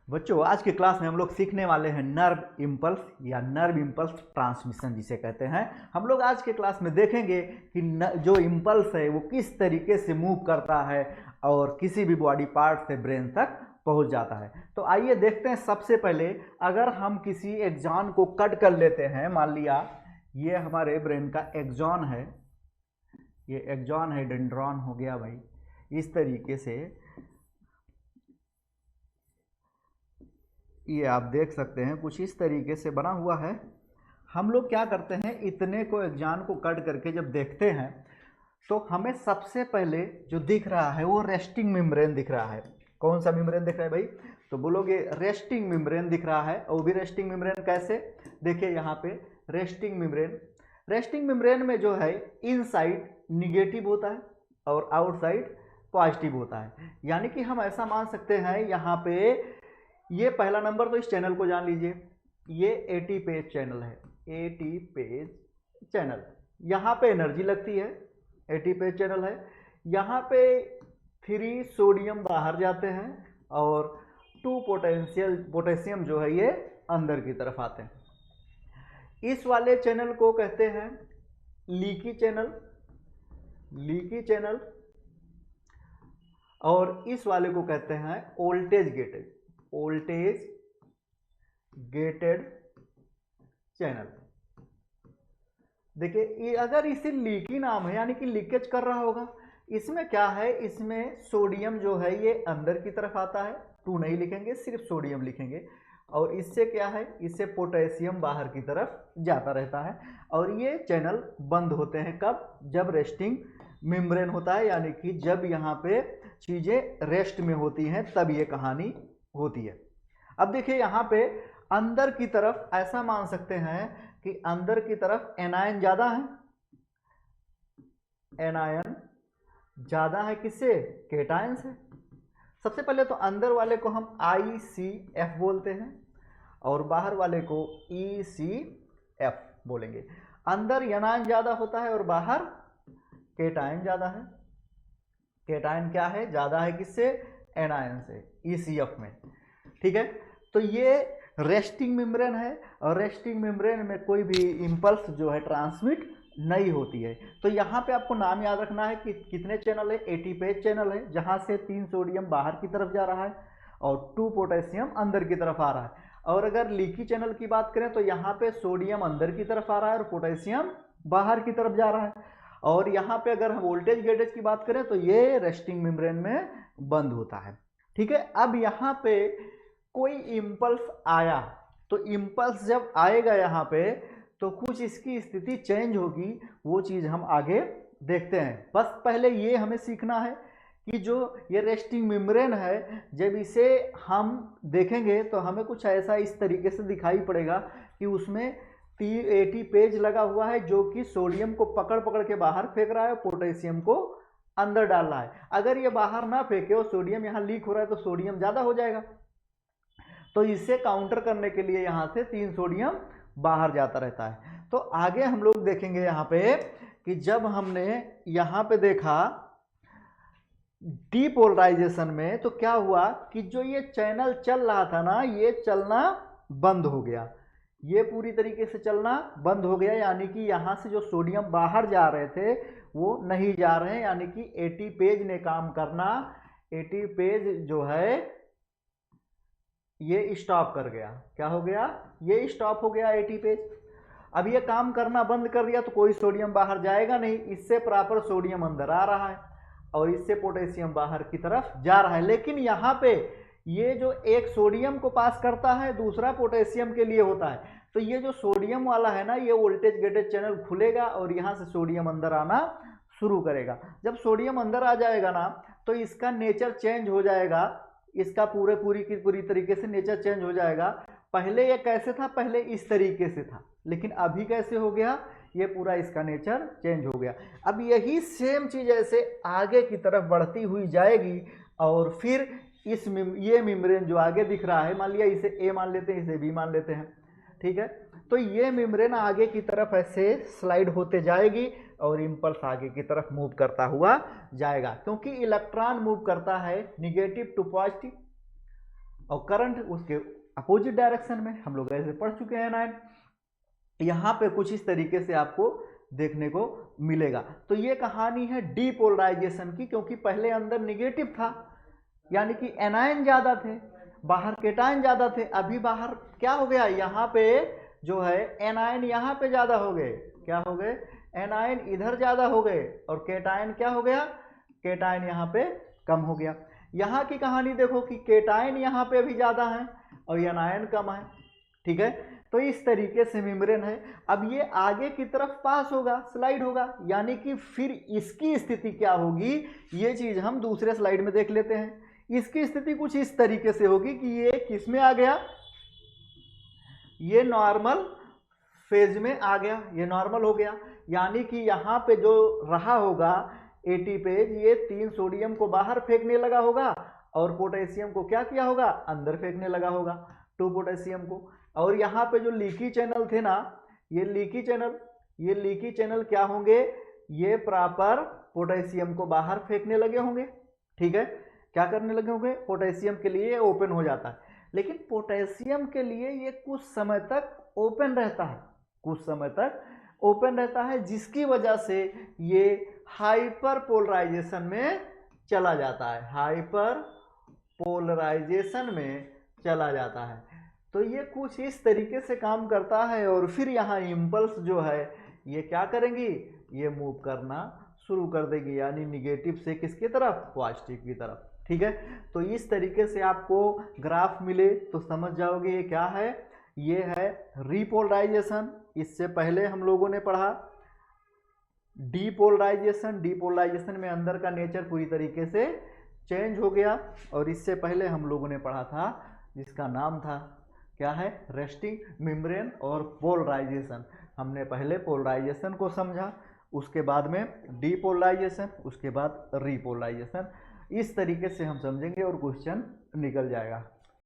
बच्चों आज की क्लास में हम लोग सीखने वाले हैं नर्व इम्पल्स या नर्व इम्पल्स ट्रांसमिशन जिसे कहते हैं। हम लोग आज के क्लास में देखेंगे कि जो इम्पल्स है वो किस तरीके से मूव करता है और किसी भी बॉडी पार्ट से ब्रेन तक पहुंच जाता है। तो आइए देखते हैं। सबसे पहले अगर हम किसी एक्सॉन को कट कर लेते हैं, मान लिया ये हमारे ब्रेन का एक्सॉन है, ये एक्सॉन है, डेंड्रॉन हो गया भाई, इस तरीके से ये आप देख सकते हैं कुछ इस तरीके से बना हुआ है। हम लोग क्या करते हैं, इतने को एक्सॉन को कट करके जब देखते हैं तो हमें सबसे पहले जो दिख रहा है वो रेस्टिंग मेम्ब्रेन दिख रहा है। कौन सा मेम्ब्रेन दिख रहा है भाई? तो बोलोगे रेस्टिंग मेम्ब्रेन दिख रहा है। और वो भी रेस्टिंग मेम्ब्रेन कैसे? देखिए यहाँ पे रेस्टिंग मेम्ब्रेन, रेस्टिंग मेम्ब्रेन में जो है इनसाइड निगेटिव होता है और आउटसाइड पॉजिटिव होता है। यानी कि हम ऐसा मान सकते हैं यहाँ पे ये पहला नंबर तो इस चैनल को जान लीजिए, ये 80 पेज चैनल है, 80 पेज चैनल, यहाँ पे एनर्जी लगती है, 80 पेज चैनल है। यहाँ पे 3 सोडियम बाहर जाते हैं और 2 पोटेशियम जो है ये अंदर की तरफ आते हैं। इस वाले चैनल को कहते हैं लीकी चैनल, लीकी चैनल, और इस वाले को कहते हैं voltage gated, voltage gated channel. देखिए अगर इसे लीकी नाम है यानी कि लीकेज कर रहा होगा, इसमें क्या है, इसमें सोडियम जो है ये अंदर की तरफ आता है, 2 नहीं लिखेंगे, सिर्फ सोडियम लिखेंगे। और इससे क्या है, इससे पोटेशियम बाहर की तरफ जाता रहता है। और ये चैनल बंद होते हैं कब? जब रेस्टिंग मेम्ब्रेन होता है, यानी कि जब यहाँ पे चीजें रेस्ट में होती हैं तब ये कहानी होती है। अब देखिए यहाँ पे अंदर की तरफ ऐसा मान सकते हैं कि अंदर की तरफ एनायन ज्यादा है, एनायन ज्यादा है किससे? केटायन से। सबसे पहले तो अंदर वाले को हम ICF बोलते हैं और बाहर वाले को ECF बोलेंगे। अंदर एनायन ज्यादा होता है और बाहर केटायन ज्यादा है। केटायन क्या है? ज्यादा है किससे? एनायन से, ECF में। ठीक है, तो ये रेस्टिंग मेम्ब्रेन है और रेस्टिंग मेम्ब्रेन में कोई भी इम्पल्स जो है ट्रांसमिट नहीं होती है। तो यहाँ पे आपको नाम याद रखना है कि कितने चैनल है, 80 पेज चैनल है, जहाँ से 3 सोडियम बाहर की तरफ जा रहा है और 2 पोटेशियम अंदर की तरफ आ रहा है। और अगर लीकी चैनल की बात करें तो यहाँ पे सोडियम अंदर की तरफ आ रहा है और पोटेशियम बाहर की तरफ जा रहा है। और यहाँ पे अगर हम वोल्टेज गेटेज की बात करें तो ये रेस्टिंग मेम्ब्रेन में बंद होता है। ठीक है, अब यहाँ पे कोई इम्पल्स आया तो इम्पल्स जब आएगा यहाँ पे तो कुछ इसकी स्थिति चेंज होगी, वो चीज हम आगे देखते हैं। बस पहले ये हमें सीखना है कि जो ये रेस्टिंग मेम्ब्रेन है, जब इसे हम देखेंगे तो हमें कुछ ऐसा इस तरीके से दिखाई पड़ेगा कि उसमें 80 पेज लगा हुआ है जो कि सोडियम को पकड़ पकड़ के बाहर फेंक रहा है, पोटेशियम को अंदर डाल रहा है। अगर ये बाहर ना फेंके और सोडियम यहाँ लीक हो रहा है तो सोडियम ज्यादा हो जाएगा। तो इसे काउंटर करने के लिए यहाँ से 3 सोडियम बाहर जाता रहता है। तो आगे हम लोग देखेंगे यहाँ पे कि जब हमने यहाँ पे देखा डीपोलराइजेशन में तो क्या हुआ कि जो ये चैनल चल रहा था ना, ये चलना बंद हो गया, ये पूरी तरीके से चलना बंद हो गया। यानी कि यहाँ से जो सोडियम बाहर जा रहे थे वो नहीं जा रहे हैं, यानी कि 80 पेज ने काम करना, 80 पेज जो है ये स्टॉप कर गया। क्या हो गया? ये स्टॉप हो गया 80 पेज। अब ये काम करना बंद कर दिया तो कोई सोडियम बाहर जाएगा नहीं, इससे प्रॉपर सोडियम अंदर आ रहा है और इससे पोटेशियम बाहर की तरफ जा रहा है। लेकिन यहाँ पे ये जो एक सोडियम को पास करता है, दूसरा पोटेशियम के लिए होता है। तो ये जो सोडियम वाला है ना, ये वोल्टेज गेटेड चैनल खुलेगा और यहाँ से सोडियम अंदर आना शुरू करेगा। जब सोडियम अंदर आ जाएगा ना तो इसका नेचर चेंज हो जाएगा, इसका पूरी तरीके से नेचर चेंज हो जाएगा। पहले ये कैसे था? पहले इस तरीके से था, लेकिन अभी कैसे हो गया? ये पूरा इसका नेचर चेंज हो गया। अब यही सेम चीज ऐसे आगे की तरफ बढ़ती हुई जाएगी और फिर ये मेम्ब्रेन जो आगे दिख रहा है, मान लिया इसे ए मान लेते हैं, इसे बी मान लेते हैं। ठीक है, तो ये मेम्ब्रेन आगे की तरफ ऐसे स्लाइड होते जाएगी और इम्पल्स आगे की तरफ मूव करता हुआ जाएगा, क्योंकि इलेक्ट्रॉन मूव करता है निगेटिव टू पॉजिटिव और करंट उसके अपोजिट डायरेक्शन में, हम लोग ऐसे पढ़ चुके हैं एनायन। यहाँ पे कुछ इस तरीके से आपको देखने को मिलेगा। तो ये कहानी है डीपोलराइजेशन की, क्योंकि पहले अंदर निगेटिव था, यानी कि एनायन ज़्यादा थे, बाहर केटायन ज़्यादा थे। अभी बाहर क्या हो गया, यहाँ पे जो है एनायन यहाँ पे ज़्यादा हो गए, क्या हो गए, एनायन इधर ज़्यादा हो गए, और केटायन क्या हो गया, केटायन यहाँ पे कम हो गया। यहाँ की कहानी देखो कि केटायन यहाँ पे अभी ज़्यादा है और एनायन कम है, ठीक है। तो इस तरीके से मेम्ब्रेन है। अब ये आगे की तरफ पास होगा, स्लाइड होगा, यानी कि फिर इसकी स्थिति क्या होगी, ये चीज़ हम दूसरे स्लाइड में देख लेते हैं। इसकी स्थिति कुछ इस तरीके से होगी कि ये किस में आ गया, ये नॉर्मल फेज में आ गया, ये नॉर्मल हो गया, यानी कि यहाँ पे जो रहा होगा 80 पेज, ये 3 सोडियम को बाहर फेंकने लगा होगा और पोटेशियम को क्या किया होगा, अंदर फेंकने लगा होगा, 2 पोटेशियम को। और यहाँ पे जो लीकी चैनल थे ना, ये लीकी चैनल क्या होंगे, ये प्रॉपर पोटेशियम को बाहर फेंकने लगे होंगे, ठीक है। क्या करने लगे होंगे, पोटेशियम के लिए ओपन हो जाता है, लेकिन पोटेशियम के लिए ये कुछ समय तक ओपन रहता है, कुछ समय तक ओपन रहता है, जिसकी वजह से ये हाइपर पोलराइजेशन में चला जाता है, हाइपर पोलराइजेशन में चला जाता है। तो ये कुछ इस तरीके से काम करता है, और फिर यहाँ इम्पल्स जो है ये क्या करेंगी, ये मूव करना शुरू कर देगी, यानी निगेटिव से किसकी तरफ, पॉजिटिव की तरफ, ठीक है। तो इस तरीके से आपको ग्राफ मिले तो समझ जाओगे ये क्या है, ये है रीपोलराइजेशन। इससे पहले हम लोगों ने पढ़ा डीपोलराइजेशन, डीपोलराइजेशन में अंदर का नेचर पूरी तरीके से चेंज हो गया, और इससे पहले हम लोगों ने पढ़ा था जिसका नाम था क्या है, रेस्टिंग मेम्ब्रेन और पोलराइजेशन। हमने पहले पोलराइजेशन को समझा, उसके बाद में डीपोलराइजेशन, उसके बाद रीपोलराइजेशन। इस तरीके से हम समझेंगे और क्वेश्चन निकल जाएगा।